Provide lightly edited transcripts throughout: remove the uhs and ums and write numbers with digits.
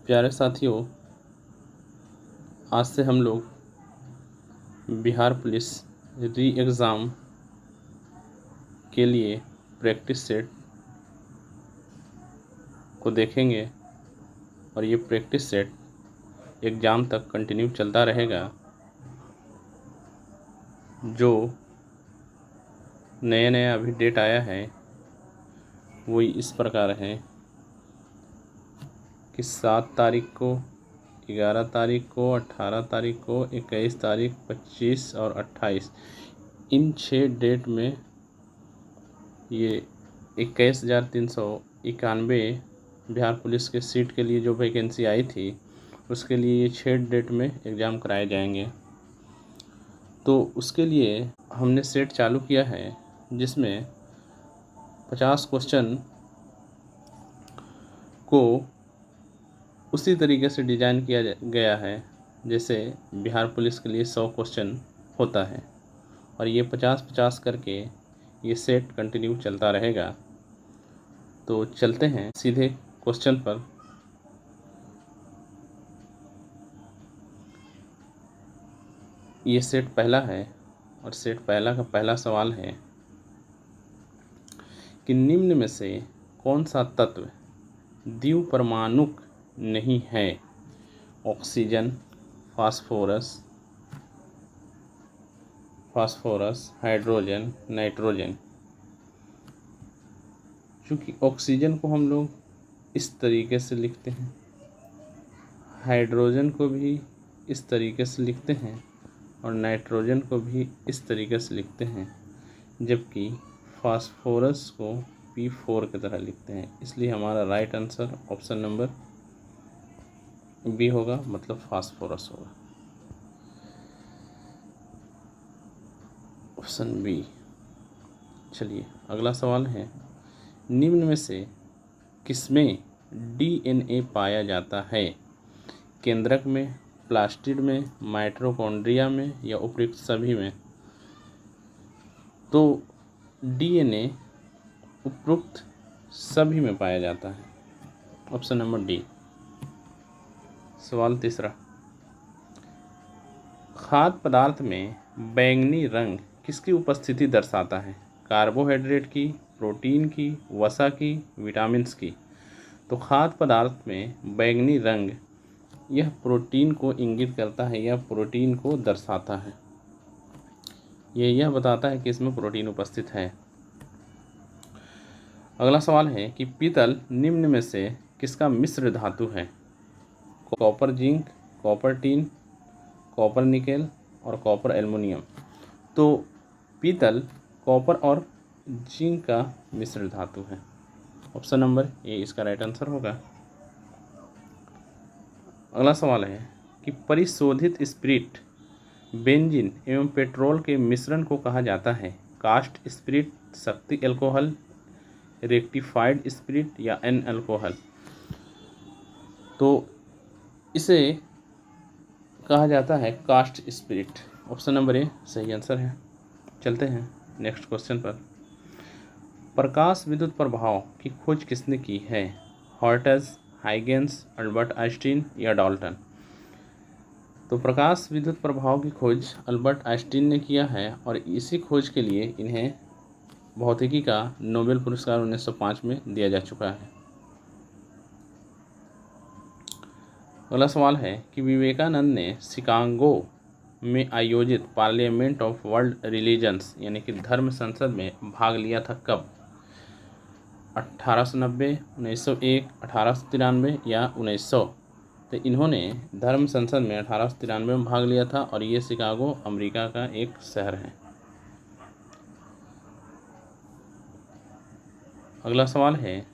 प्यारे साथियों, आज से हम लोग बिहार पुलिस री एग्ज़ाम के लिए प्रैक्टिस सेट को देखेंगे और ये प्रैक्टिस सेट एग्ज़ाम तक कंटिन्यू चलता रहेगा। जो नया अभी डेट आया है वो इस प्रकार है कि 7 तारीख को, 11 तारीख को, 18 तारीख को, 21 तारीख, 25 और 28, इन 6 डेट में ये 21,391 बिहार पुलिस के सीट के लिए जो वैकेंसी आई थी उसके लिए ये 6 डेट में एग्ज़ाम कराए जाएंगे। तो उसके लिए हमने सेट चालू किया है जिसमें 50 क्वेश्चन को उसी तरीके से डिज़ाइन किया गया है जैसे बिहार पुलिस के लिए 100 क्वेश्चन होता है, और ये 50-50 करके ये सेट कंटिन्यू चलता रहेगा। तो चलते हैं सीधे क्वेश्चन पर। ये सेट पहला है और सेट पहला का पहला सवाल है कि निम्न में से कौन सा तत्व द्विपरमाणुक नहीं है? Oxygen, phosphorus, hydrogen, nitrogen. चूँकि ऑक्सीजन को हम लोग इस तरीके से लिखते हैं, हाइड्रोजन को भी इस तरीके से लिखते हैं और नाइट्रोजन को भी इस तरीके से लिखते हैं, जबकि फास्फोरस को P4 की तरह लिखते हैं। इसलिए हमारा right answer option number B होगा, मतलब फास्फोरस होगा, ऑप्शन बी। चलिए अगला सवाल है, निम्न में से किसमें DNA पाया जाता है? केंद्रक में, प्लास्टिड में, माइटोकॉन्ड्रिया में या उपयुक्त सभी में? तो DNA उपयुक्त सभी में पाया जाता है, ऑप्शन नंबर डी। सवाल तीसरा, खाद्य पदार्थ में बैंगनी रंग किसकी उपस्थिति दर्शाता है? कार्बोहाइड्रेट की, प्रोटीन की, वसा की, विटामिन्स की? तो खाद्य पदार्थ में बैंगनी रंग यह प्रोटीन को इंगित करता है, यह प्रोटीन को दर्शाता है, यह बताता है कि इसमें प्रोटीन उपस्थित है। अगला सवाल है कि पीतल निम्न में से किसका मिश्र धातु है? Copper zinc, copper tin, copper nickel और कॉपर एल्युमिनियम। तो पीतल कॉपर और जिंक का मिश्र धातु है, ऑप्शन नंबर ए इसका राइट आंसर होगा। अगला सवाल है कि परिशोधित स्पिरिट, बेंजीन एवं पेट्रोल के मिश्रण को कहा जाता है? कास्ट स्पिरिट, शक्ति एल्कोहल, रेक्टिफाइड स्पिरिट या एन अल्कोहल? तो इसे कहा जाता है cast spirit, option number A सही आंसर है। चलते हैं नेक्स्ट क्वेश्चन पर। प्रकाश विद्युत प्रभाव की खोज किसने की है? हॉर्टज, हाइगेंस, अल्बर्ट आइंस्टीन या डाल्टन? तो प्रकाश विद्युत प्रभाव की खोज अल्बर्ट आइंस्टीन ने किया है और इसी खोज के लिए इन्हें भौतिकी का नोबेल पुरस्कार 1905 में दिया जा चुका है। अगला सवाल है कि विवेकानंद ने शिकागो में आयोजित पार्लियामेंट ऑफ वर्ल्ड रिलीजन्स यानी कि धर्म संसद में भाग लिया था कब? 1890, 1901, 1893 या 1900? तो इन्होंने धर्म संसद में 1893 में भाग लिया था और ये शिकागो अमेरिका का एक शहर है। अगला सवाल है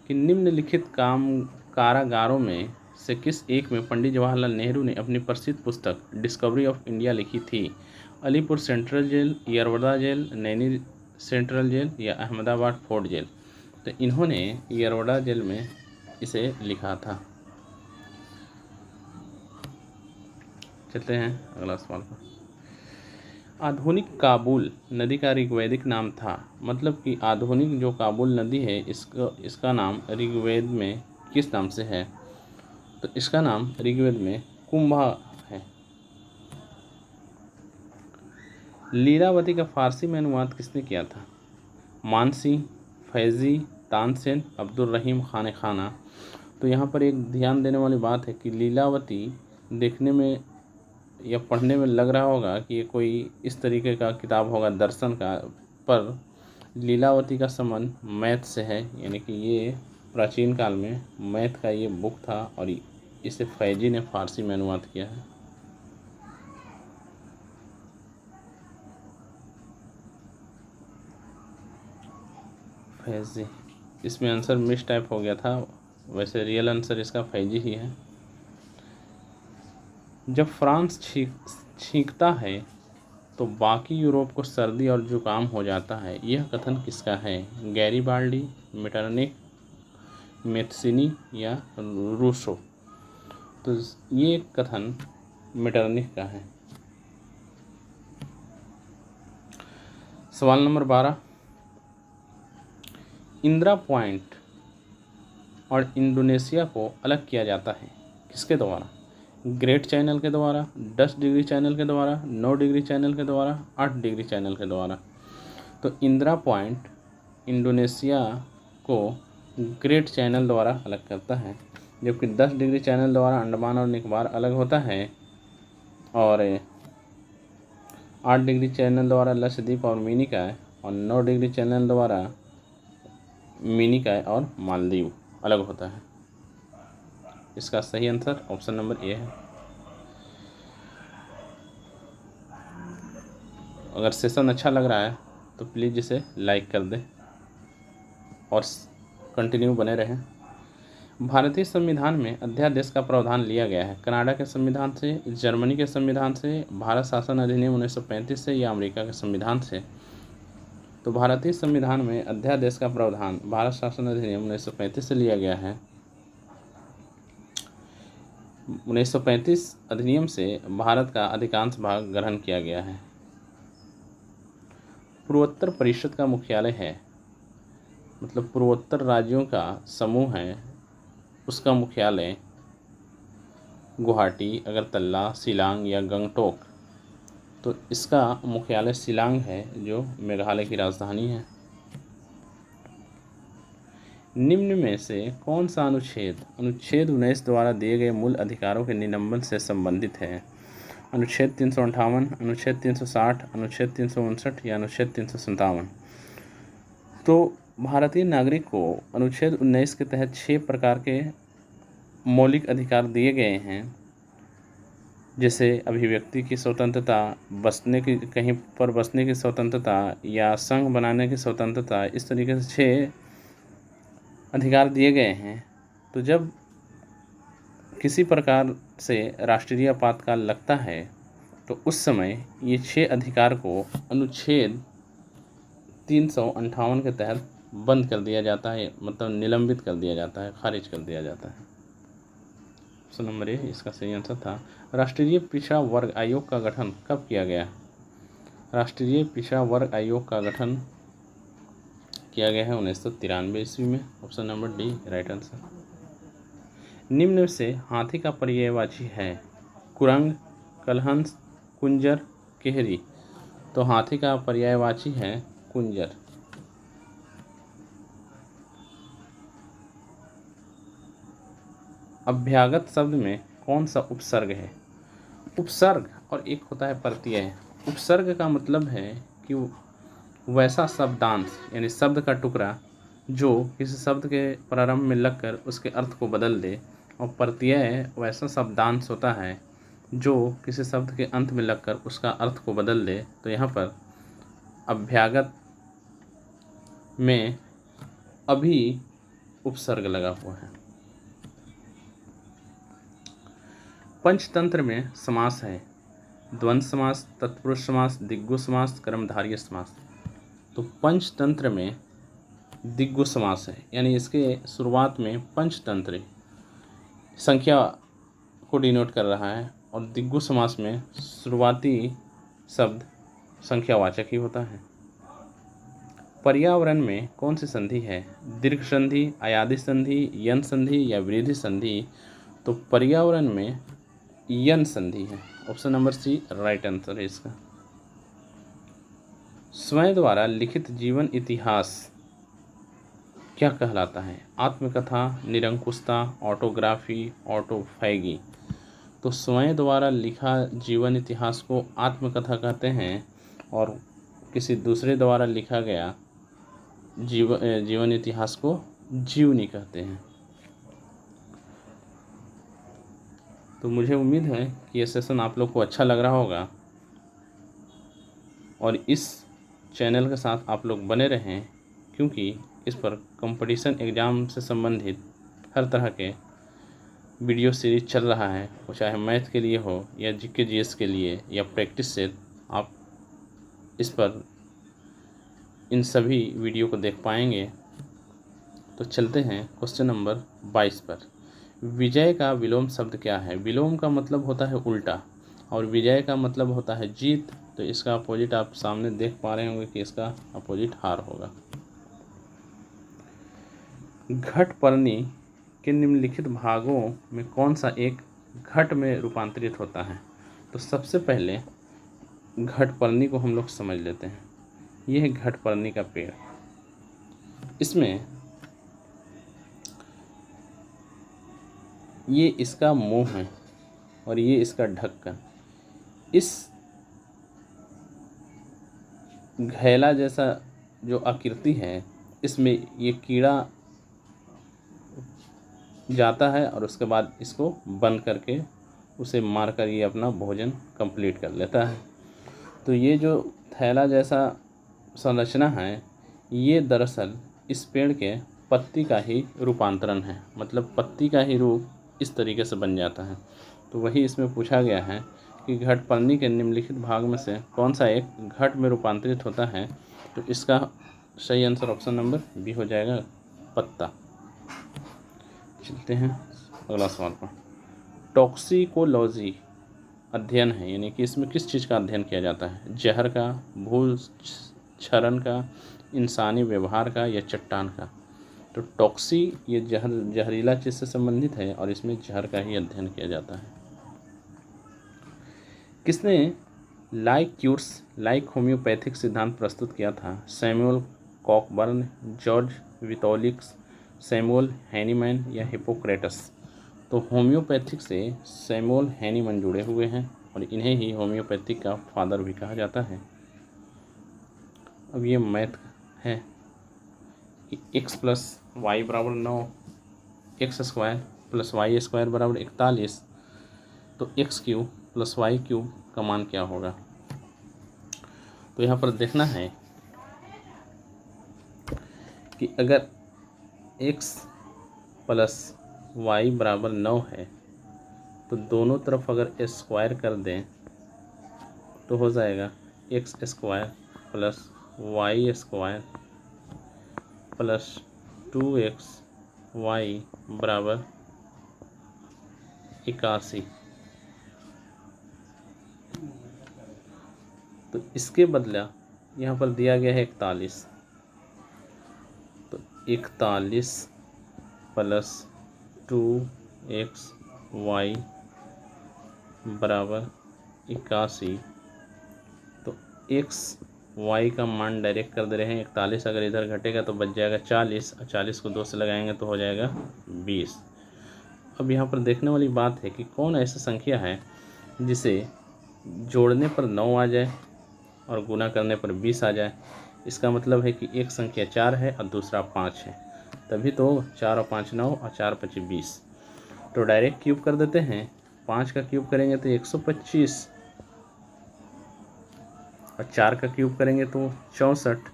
कि निम्नलिखित कारागारों में से किस एक में पंडित जवाहरलाल नेहरू ने अपनी प्रसिद्ध पुस्तक डिस्कवरी ऑफ इंडिया लिखी थी? Alipur central jail, Yerwada jail, Naini central jail या अहमदाबाद फोर्ट जेल? तो इन्होंने यरवदा जेल में इसे लिखा था। चलते हैं अगला सवाल पर। आधुनिक काबुल नदी का ऋग्वैदिक नाम था, मतलब कि आधुनिक जो काबुल नदी है इसका नाम ऋग्वेद में किस नाम से है? तो इसका नाम ऋग्वेद में कुंभा है। लीलावती का फारसी में अनुवाद किसने किया था? मानसी, फैज़ी, तानसेन, अब्दुल रहीम खान खाना। तो यहाँ पर एक ध्यान देने वाली बात है कि लीलावती देखने में या पढ़ने में लग रहा होगा कि ये कोई इस तरीके का किताब होगा दर्शन का, पर लीलावती का संबंध मैथ से है, यानी कि ये प्राचीन काल में मैथ का ये बुक था और इसे फैजी ने फारसी में अनुवाद किया है। फैजी, इसमें आंसर मिस टाइप हो गया था, वैसे रियल आंसर इसका फैजी ही है। जब फ्रांस छींकता है तो बाकी यूरोप को सर्दी और जुकाम हो जाता है, यह कथन किसका है? गैरीबाल्डी, मेटरनिक, मेथसिनी या रूसो? तो ये कथन मेटरनिक का है। सवाल नंबर 12, इंदिरा पॉइंट और इंडोनेशिया को अलग किया जाता है किसके द्वारा? ग्रेट चैनल के द्वारा, 10 डिग्री चैनल के द्वारा, 9 डिग्री चैनल के द्वारा, 8 डिग्री चैनल के द्वारा। तो इंदिरा पॉइंट इंडोनेशिया को ग्रेट चैनल द्वारा अलग करता है, जबकि 10 डिग्री चैनल द्वारा अंडमान और निकोबार अलग होता है, और 8 डिग्री चैनल द्वारा लक्षद्वीप और मिनिकॉय, और 9 डिग्री चैनल द्वारा मिनिकॉय और मालदीव अलग होता है। इसका सही आंसर ऑप्शन नंबर ए है। अगर सेशन अच्छा लग रहा है तो प्लीज़ इसे लाइक कर दें और कंटिन्यू बने रहें। भारतीय संविधान में अध्यादेश का प्रावधान लिया गया है कनाडा के संविधान से, जर्मनी के संविधान से, भारत शासन अधिनियम 1935 से या अमेरिका के संविधान से? तो भारतीय संविधान में अध्यादेश का प्रावधान भारत शासन अधिनियम 1935 से लिया गया है। 1935 अधिनियम से भारत का अधिकांश भाग ग्रहण किया गया है। पूर्वोत्तर परिषद का मुख्यालय है, मतलब पूर्वोत्तर राज्यों का समूह है, उसका मुख्यालय गुवाहाटी, अगरतला, शिलांग या गंगटोक? तो इसका मुख्यालय शिलांग है, जो मेघालय की राजधानी है। निम्न में से कौन सा अनुच्छेद अनुच्छेद 19 द्वारा दिए गए मूल अधिकारों के निलंबन से संबंधित है? अनुच्छेद 358, अनुच्छेद 360, अनुच्छेद 359 या अनुच्छेद 357? तो भारतीय नागरिक को अनुच्छेद 19 के तहत 6 प्रकार के मौलिक अधिकार दिए गए हैं, जैसे अभिव्यक्ति की स्वतंत्रता, बसने की कहीं पर बसने की स्वतंत्रता या संघ बनाने की स्वतंत्रता। इस तरीके से 6 अधिकार दिए गए हैं। तो जब किसी प्रकार से राष्ट्रीय आपातकाल लगता है तो उस समय ये 6 अधिकार को अनुच्छेद 358 के तहत बंद कर दिया जाता है, मतलब निलंबित कर दिया जाता है, खारिज कर दिया जाता है। ऑप्शन नंबर ए इसका सही आंसर था। राष्ट्रीय पिछड़ा वर्ग आयोग का गठन कब किया गया? राष्ट्रीय पिछड़ा वर्ग आयोग का गठन किया गया है 1993 ईस्वी में। Option number D right answer. निम्न में से हाथी का पर्यायवाची है? कुरंग, कलहंस, कुंजर, केहरी? तो हाथी का पर्यायवाची है कुंजर। अभ्यागत शब्द में कौन सा उपसर्ग है? उपसर्ग और एक होता है प्रत्यय। उपसर्ग का मतलब है कि वैसा शब्दांश यानी शब्द का टुकड़ा जो किसी शब्द के प्रारंभ में लगकर उसके अर्थ को बदल दे, और प्रत्यय वैसा शब्दांश होता है जो किसी शब्द के अंत में लगकर उसका अर्थ को बदल दे। तो यहाँ पर अभ्यागत में अभी उपसर्ग लगा हुआ है। पंचतंत्र में समास है द्वंद्व समास, तत्पुरुष समास, दिग्गु समास, कर्मधारय समास। तो पंचतंत्र में दिग्गु समास है, यानी इसके शुरुआत में पंचतंत्र संख्या को डिनोट कर रहा है, और दिग्गु समास में शुरुआती शब्द संख्यावाचक ही होता है। पर्यावरण में कौन सी संधि है? दीर्घ संधि, अयादि संधि, यन संधि या वृद्धि संधि? तो पर्यावरण में यन संधि है। Option number C right answer है इसका। स्वयं द्वारा लिखित जीवन इतिहास क्या कहलाता है? आत्मकथा, निरंकुशता, ऑटोग्राफी, ऑटोफैगी। तो स्वयं द्वारा लिखा जीवन इतिहास को आत्मकथा कहते हैं और किसी दूसरे द्वारा लिखा गया जीवन इतिहास को जीवनी कहते हैं। तो मुझे उम्मीद है कि यह सेशन आप लोग को अच्छा लग रहा होगा और इस चैनल के साथ आप लोग बने रहें, क्योंकि इस पर कंपटीशन एग्ज़ाम से संबंधित हर तरह के वीडियो सीरीज चल रहा है, वो चाहे मैथ के लिए हो या जीके जीएस के लिए या प्रैक्टिस से, आप इस पर इन सभी वीडियो को देख पाएंगे। तो चलते हैं क्वेश्चन नंबर 22 पर। विजय का विलोम शब्द क्या है? विलोम का मतलब होता है उल्टा और विजय का मतलब होता है जीत। तो इसका अपोजिट आप सामने देख पा रहे होंगे कि इसका अपोजिट हार होगा। घटपर्णी के निम्नलिखित भागों में कौन सा एक घट में रूपांतरित होता है? तो सबसे पहले घटपर्णी को हम लोग समझ लेते हैं। यह है घटपर्णी का पेड़। इसमें ये इसका मुंह है और ये इसका ढक्कन। इस घैला जैसा जो आकृति है, इसमें ये कीड़ा जाता है और उसके बाद इसको बंद करके उसे मारकर ये अपना भोजन कंप्लीट कर लेता है। तो ये जो थैला जैसा संरचना है, ये दरअसल इस पेड़ के पत्ती का ही रूपांतरण है, मतलब पत्ती का ही रूप इस तरीके से बन जाता है। तो वही इसमें पूछा गया है कि घटपर्णी के निम्नलिखित भाग में से कौन सा एक घट में रूपांतरित होता है? तो इसका सही आंसर ऑप्शन नंबर बी हो जाएगा, पत्ता। चलते हैं अगला सवाल पर। टॉक्सिकोलॉजी अध्ययन है, यानी कि इसमें किस चीज़ का अध्ययन किया जाता है? जहर का, भूल क्षरण का, इंसानी व्यवहार का या चट्टान का? तो टॉक्सी ये जहरीला चीज़ से संबंधित है और इसमें जहर का ही अध्ययन किया जाता है। किसने लाइक होम्योपैथिक सिद्धांत प्रस्तुत किया था? Samuel Cockburn, George Vithoulkas, Samuel Hahnemann या हिपोक्रेटस? तो होम्योपैथिक से सैमुअल हैनीमैन जुड़े हुए हैं और इन्हें ही होम्योपैथिक का फादर भी कहा जाता है। अब ये मैथ है कि x + y = 9, x² + y² = 41, तो x³ + y³ का मान क्या होगा? तो यहाँ पर देखना है कि अगर x + y = 9 है तो दोनों तरफ अगर स्क्वायर कर दें तो हो जाएगा x² + y² + 2xy = 81। तो इसके बदला यहाँ पर दिया गया है 41, तो 41 + 2xy = 81। तो xy का मान डायरेक्ट कर दे रहे हैं। 41 अगर इधर घटेगा तो बच जाएगा 40 और 40 को 2 से लगाएंगे तो हो जाएगा 20। अब यहाँ पर देखने वाली बात है कि कौन ऐसी संख्या है जिसे जोड़ने पर 9 आ जाए और गुना करने पर 20 आ जाए। इसका मतलब है कि एक संख्या 4 है और दूसरा 5 है, तभी तो 4 और 5 9 और 4 5 20। तो डायरेक्ट क्यूब कर देते हैं। 5 का क्यूब करेंगे तो 125 और 4 का क्यूब करेंगे तो 64।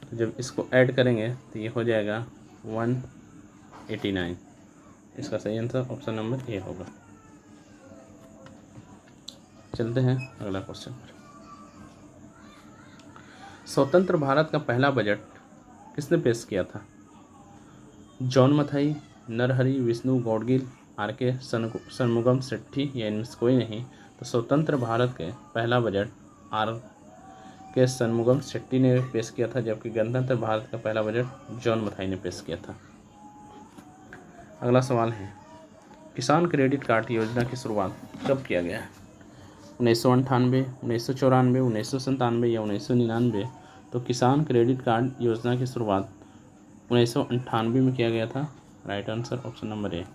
तो जब इसको ऐड करेंगे तो ये हो जाएगा 189। इसका सही आंसर ऑप्शन नंबर ए होगा। चलते हैं अगला क्वेश्चन पर। स्वतंत्र भारत का पहला बजट किसने पेश किया था? जॉन मथाई, नरहरि विष्णु गौडगिल, आर.के. शनमुगम शेट्टी या इनमें से कोई नहीं? तो स्वतंत्र भारत के पहला बजट आर.के. शनमुगम शेट्टी ने पेश किया था, जबकि गणतंत्र भारत का पहला बजट जॉन मथाई ने पेश किया था। अगला सवाल है, किसान क्रेडिट कार्ड योजना की शुरुआत कब किया गया है? 1998, 1994, 1997 या 1999? तो किसान क्रेडिट कार्ड योजना की शुरुआत 1998 में किया गया था। राइट आंसर ऑप्शन नंबर ए।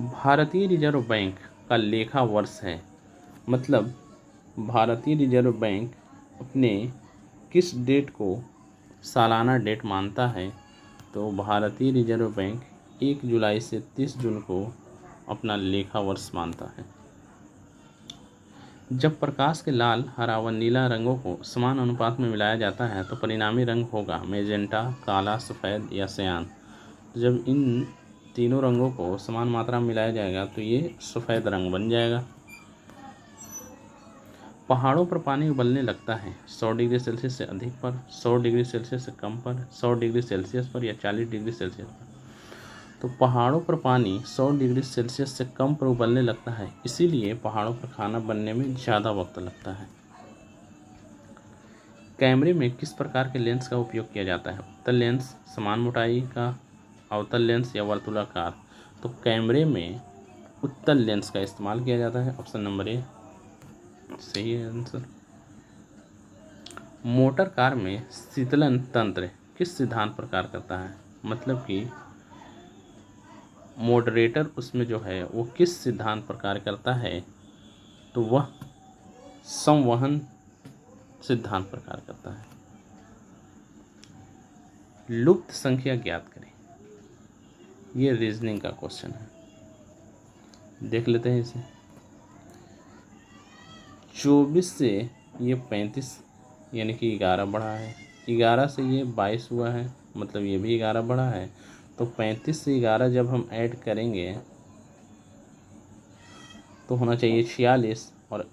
भारतीय रिजर्व बैंक का लेखा वर्ष है, मतलब भारतीय रिजर्व बैंक अपने किस डेट को सालाना डेट मानता है? तो भारतीय रिजर्व बैंक 1 जुलाई से 30 जून को अपना लेखा वर्ष मानता है। जब प्रकाश के लाल, हरा व नीला रंगों को समान अनुपात में मिलाया जाता है तो परिणामी रंग होगा मैजेंटा, काला, सफ़ेद या सयान। तो जब इन तीनों रंगों को समान मात्रा में मिलाया जाएगा तो ये सफ़ेद रंग बन जाएगा। पहाड़ों पर पानी उबलने लगता है 100 डिग्री सेल्सियस से अधिक पर, 100 डिग्री सेल्सियस से कम पर, 100 डिग्री सेल्सियस पर या 40 डिग्री सेल्सियस पर? तो पहाड़ों पर पानी 100 डिग्री सेल्सियस से कम पर उबलने लगता है, इसीलिए पहाड़ों पर खाना बनने में ज़्यादा वक्त लगता है। कैमरे में किस प्रकार के लेंस का उपयोग किया जाता है? उत्तल लेंस, समान मोटाई का अवतल लेंस या वर्तुलाकार? तो कैमरे में उत्तल लेंस का इस्तेमाल किया जाता है। ऑप्शन नंबर ए सही है आंसर। मोटर कार में शीतलन तंत्र किस सिद्धांत पर कार्य करता है? मतलब कि मॉडरेटर उसमें जो है वो किस सिद्धांत पर कार्य करता है? तो वह संवहन सिद्धांत पर कार्य करता है। लुप्त संख्या ज्ञात करें, ये रीजनिंग का क्वेश्चन है, देख लेते हैं इसे। 24 से ये 35 यानी कि 11 बढ़ा है, 11 से ये 22 हुआ है, मतलब ये भी 11 बढ़ा है। तो 35 से 11 जब हम ऐड करेंगे तो होना चाहिए 46 और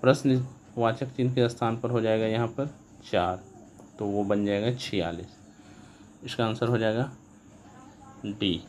प्रश्नवाचक चिन्ह के स्थान पर हो जाएगा यहाँ पर 4, तो वो बन जाएगा 46। इसका आंसर हो जाएगा डी।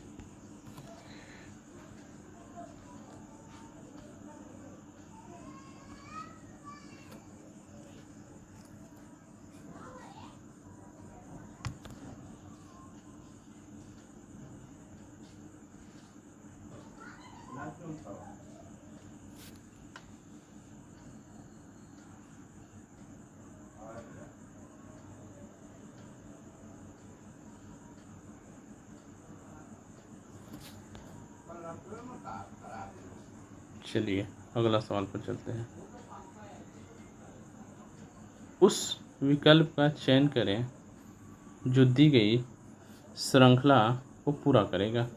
चलिए अगला सवाल पर चलते हैं। उस विकल्प का चयन करें जो दी गई श्रृंखला को पूरा करेगा।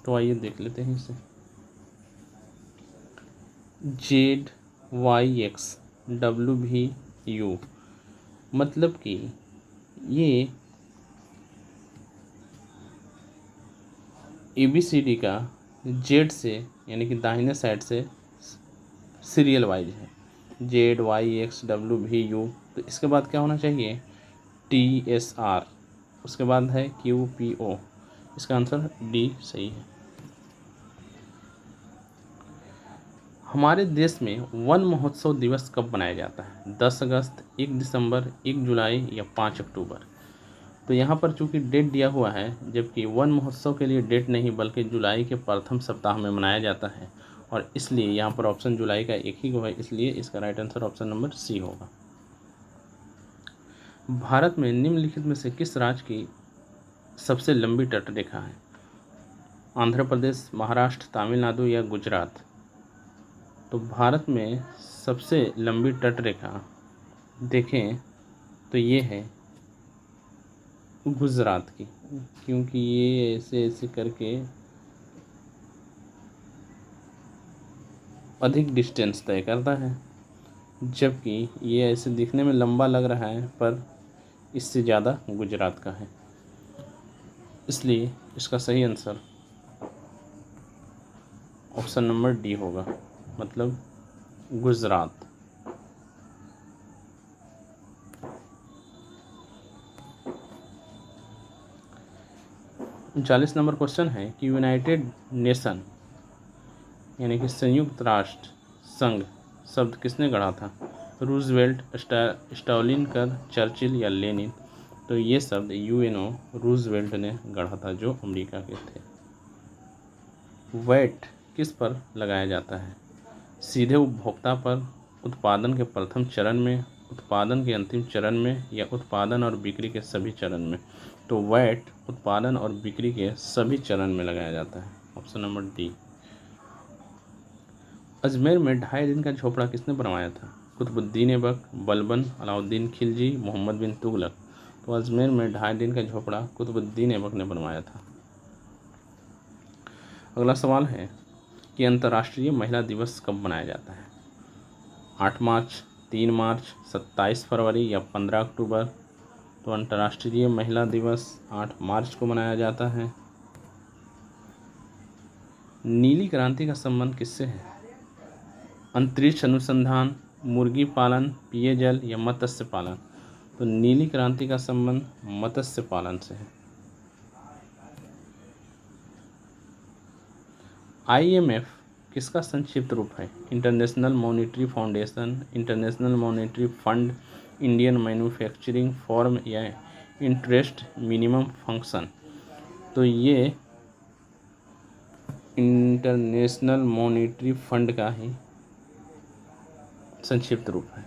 तो आइए देख लेते हैं इसे। ZYXWVU, मतलब कि ये ABCD का जेड से यानी कि दाहिने साइड से सीरियल वाइज है। ZYXWVU, तो इसके बाद क्या होना चाहिए? TSR, उसके बाद है QPO। इसका आंसर डी सही है। हमारे देश में वन महोत्सव दिवस कब मनाया जाता है? 10 अगस्त, 1 दिसंबर, 1 जुलाई या 5 अक्टूबर? तो यहाँ पर चूंकि डेट दिया हुआ है, जबकि वन महोत्सव के लिए डेट नहीं बल्कि जुलाई के प्रथम सप्ताह में मनाया जाता है, और इसलिए यहाँ पर ऑप्शन जुलाई का एक ही को है, इसलिए इसका right answer option number C होगा। भारत में निम्नलिखित में से किस राज्य की सबसे लंबी तट रेखा है? आंध्र प्रदेश, महाराष्ट्र, तमिलनाडु या गुजरात? तो भारत में सबसे लंबी तट रेखा देखें तो ये है गुजरात की, क्योंकि ये ऐसे ऐसे करके अधिक डिस्टेंस तय करता है, जबकि ये ऐसे दिखने में लंबा लग रहा है पर इससे ज़्यादा गुजरात का है। इसलिए इसका सही आंसर ऑप्शन नंबर डी होगा, मतलब गुजरात। उनचालीस नंबर क्वेश्चन है कि यूनाइटेड नेशन यानी कि संयुक्त राष्ट्र संघ शब्द किसने गढ़ा था? रूजवेल्ट, स्टालिन, चर्चिल या लेनिन? तो ये शब्द यूएनओ रूजवेल्ट ने गढ़ा था, जो अमेरिका के थे। वैट किस पर लगाया जाता है? सीधे उपभोक्ता पर, उत्पादन के प्रथम चरण में, उत्पादन के अंतिम चरण में, या उत्पादन और बिक्री के सभी चरण में? तो वैट उत्पादन और बिक्री के सभी चरण में लगाया जाता है। Option number D. अजमेर में 2.5 दिन का झोपड़ा किसने बनवाया था? कुतुबुद्दीन ऐबक, बलबन, अलाउद्दीन खिलजी, मोहम्मद बिन तुगलक। तो अजमेर में 2.5 दिन का झोपड़ा कुतुबुद्दीन ऐबक ने बनवाया था। अगला सवाल है कि अंतर्राष्ट्रीय महिला दिवस कब मनाया जाता है? 8 मार्च, 3 मार्च, 27 फरवरी या 15 अक्टूबर? तो अंतर्राष्ट्रीय महिला दिवस 8 मार्च को मनाया जाता है। नीली क्रांति का संबंध किससे है? अंतरिक्ष अनुसंधान, मुर्गी पालन, पेयजल या मत्स्य पालन? तो नीली क्रांति का संबंध मत्स्य पालन से है। IMF किसका संक्षिप्त रूप है? International monetary foundation, international monetary fund, Indian manufacturing form या इंटरेस्ट मिनिमम फंक्शन? तो ये इंटरनेशनल मॉनेटरी फंड का ही संक्षिप्त रूप है।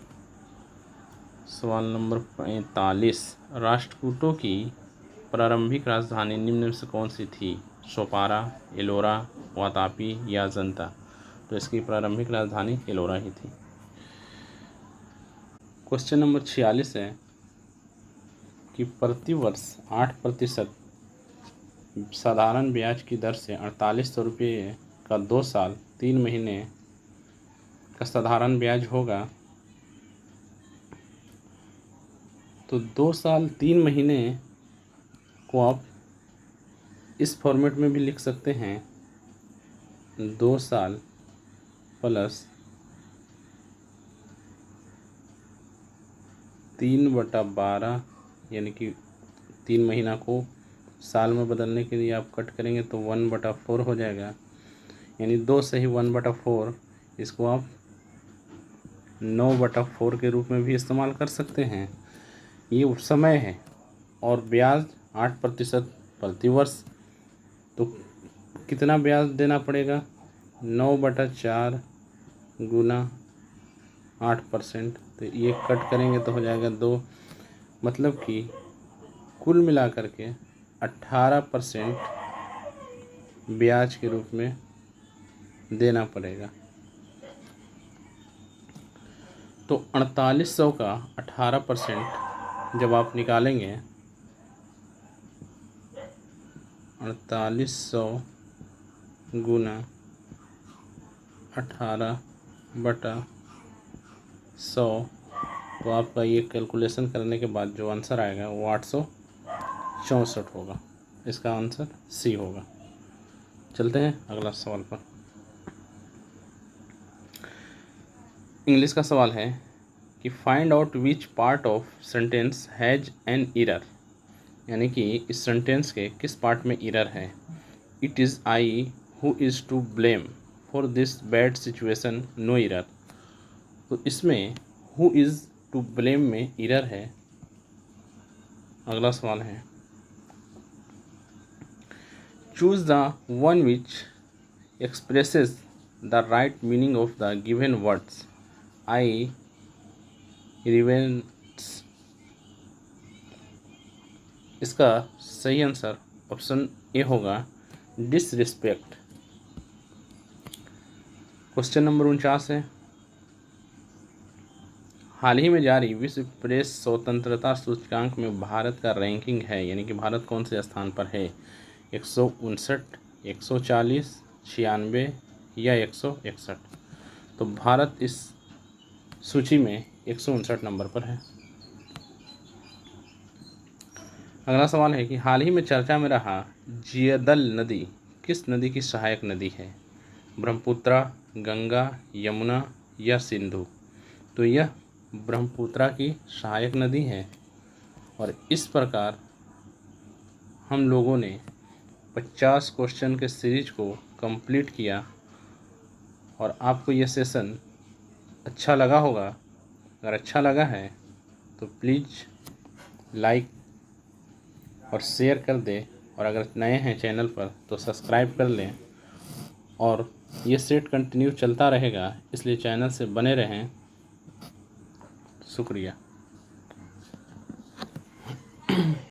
सवाल नंबर 45, राष्ट्रकूटों की प्रारंभिक राजधानी निम्न में से कौन सी थी? सोपारा, एलोरा, वातापी या अजंता? तो इसकी प्रारंभिक राजधानी एलोरा ही थी। क्वेश्चन नंबर 46 है कि प्रतिवर्ष 8% साधारण ब्याज की दर से 4800 रुपये का 2 साल 3 महीने का साधारण ब्याज होगा। तो 2 साल 3 महीने को आप इस फॉर्मेट में भी लिख सकते हैं, 2 साल प्लस 3/12, यानी कि 3 महीना को साल में बदलने के लिए आप कट करेंगे तो 1/4 हो जाएगा, यानी 2 से ही 1/4। इसको आप 9/4 के रूप में भी इस्तेमाल कर सकते हैं। ये समय है और ब्याज 8% प्रतिवर्ष, तो कितना ब्याज देना पड़ेगा? 9/4 गुना 8%। तो ये कट करेंगे तो हो जाएगा 2, मतलब कि कुल मिलाकर के 18% ब्याज के रूप में देना पड़ेगा। तो 4800 का 18% जब आप निकालेंगे, 4800 गुना 18/100, तो आपका ये कैलकुलेशन करने के बाद जो आंसर आएगा वो 864 होगा। इसका आंसर सी होगा। चलते हैं अगला सवाल पर। इंग्लिश का सवाल है कि find out which part of sentence has an error, यानी कि इस सेंटेंस के किस पार्ट में एरर है। It is I who is to blame for this bad situation, no error. तो इसमें हु इज़ टू ब्लेम में एरर है। अगला सवाल है choose the one which expresses the right meaning of the given words. Irreverence. इसका सही answer option A होगा, डिसरिस्पेक्ट। क्वेश्चन नंबर 49 है, हाल ही में जारी विश्व प्रेस स्वतंत्रता सूचकांक में भारत का रैंकिंग है, यानी कि भारत कौन से स्थान पर है? 159, 140, 96 या 161? तो भारत इस सूची में 159 नंबर पर है। अगला सवाल है कि हाल ही में चर्चा में रहा जियदल नदी किस नदी की सहायक नदी है? ब्रह्मपुत्र, गंगा, यमुना या सिंधु? तो यह ब्रह्मपुत्र की सहायक नदी है। और इस प्रकार हम लोगों ने 50 क्वेश्चन के सीरीज को कंप्लीट किया और आपको यह सेशन अच्छा लगा होगा। अगर अच्छा लगा है तो प्लीज़ लाइक और शेयर कर दें, और अगर नए हैं चैनल पर तो सब्सक्राइब कर लें। और ये सेट कंटिन्यू चलता रहेगा, इसलिए चैनल से बने रहें। शुक्रिया।